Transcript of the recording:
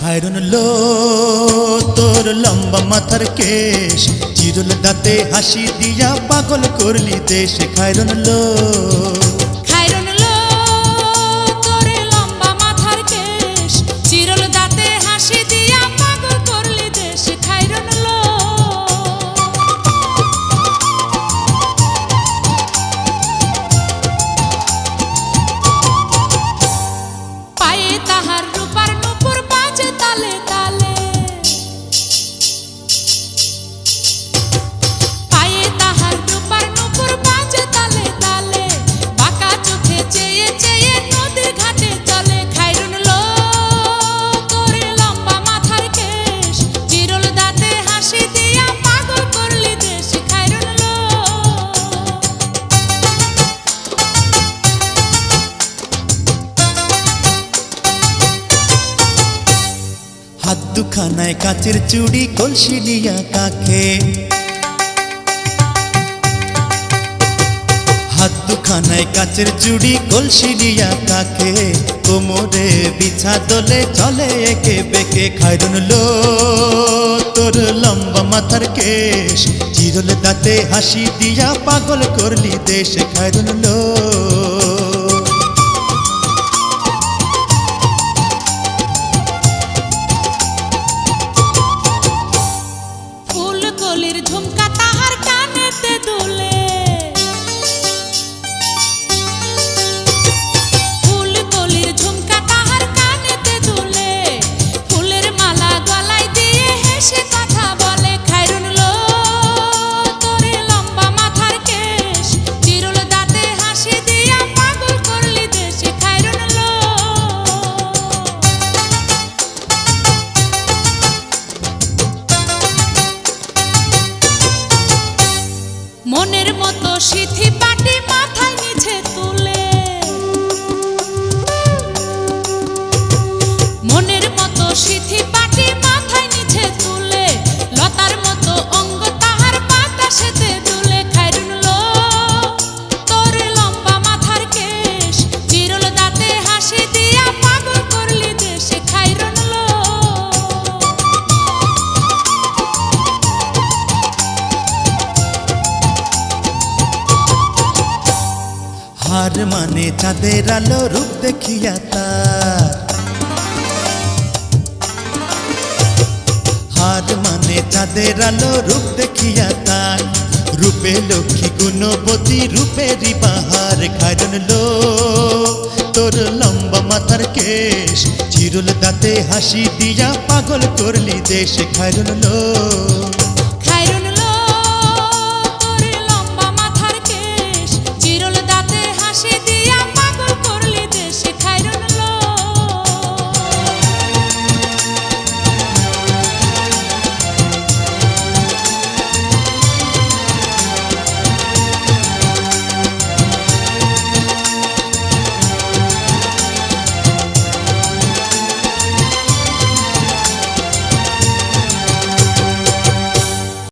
খায়রুন লো তোর লম্বা মাথার কেশ, চিরুল দাঁতে হাসি দিয়া পাগল করলি দেশ। খায়রুন লো খায়রুন লো তোর লম্বা মাথার কেশ, চিরল দাঁতে হাসি দিয়া পাগল করলি দেশ। খায়রুন লো পায়ে তাহার রূপার নূপুর বাজে তালে তালে, পায়ে তাহার রূপার নূপুর বাজে তালে তালে, বাঁকা চোখে চেয়ে চেয়ে নদীর ঘাটে চলে। খায়রুন লো তোর লম্বা মাথার কেশ, চিরল দাঁতে হাসি দিয়া পাগল করলি দেশ। খায়রুন লো হাত দুখানায় কাচের চুড়ি, কলসি নিয়া কাকে, হাত দুখানায় কাচের চুড়ি, কলসি নিয়া কাকে, কোমরে বিছা দোলে চলে একে বেকে। খায়রুন লো তোর লম্বা মাথার কেশ, চিরল দাঁতে হাসি দিয়া পাগল করলি দেশ। খায়রুন লো ফুল কলির ঝুমকা তাহার কানেতে দুলে, ফুল কলির ঝুমকা তাহার কানেতে দুলে, ফুলের মালা গলায় দিয়ে হেসে কথা বলে। খায়রুন লো তোর লম্বা মাথার কেশ, চিরল দাঁতে হাসি দিয়া পাগল করলি দেশ। খায়রুন লো মনের মতো সিথি পাটি মাথায় নিচে তুলে, মনের মতো সিথি পাটি মাথায় নিচে তুলে, লতার মতো অঙ্গ তাহার বাতাসেতে দুলে। খায়রুন লো তোর লম্বা মাথার কেশ, চিরল দাঁতে হাসি দিয়া পাগল করলি দেশ। খায়রুন লো হার মানে চাঁদের আলো, রূপ দেখিয়া তার, হার মানে চাঁদের আলো, রূপ দেখিয়া তার, রূপে লক্ষ্মী গুণবতী, রূপেরই বাহার। খায়রুন লো তোর লম্বা মাথার কেশ, চিরুল দাঁতে হাসি দিয়া পাগল করলি দেশ। খায়রুন লো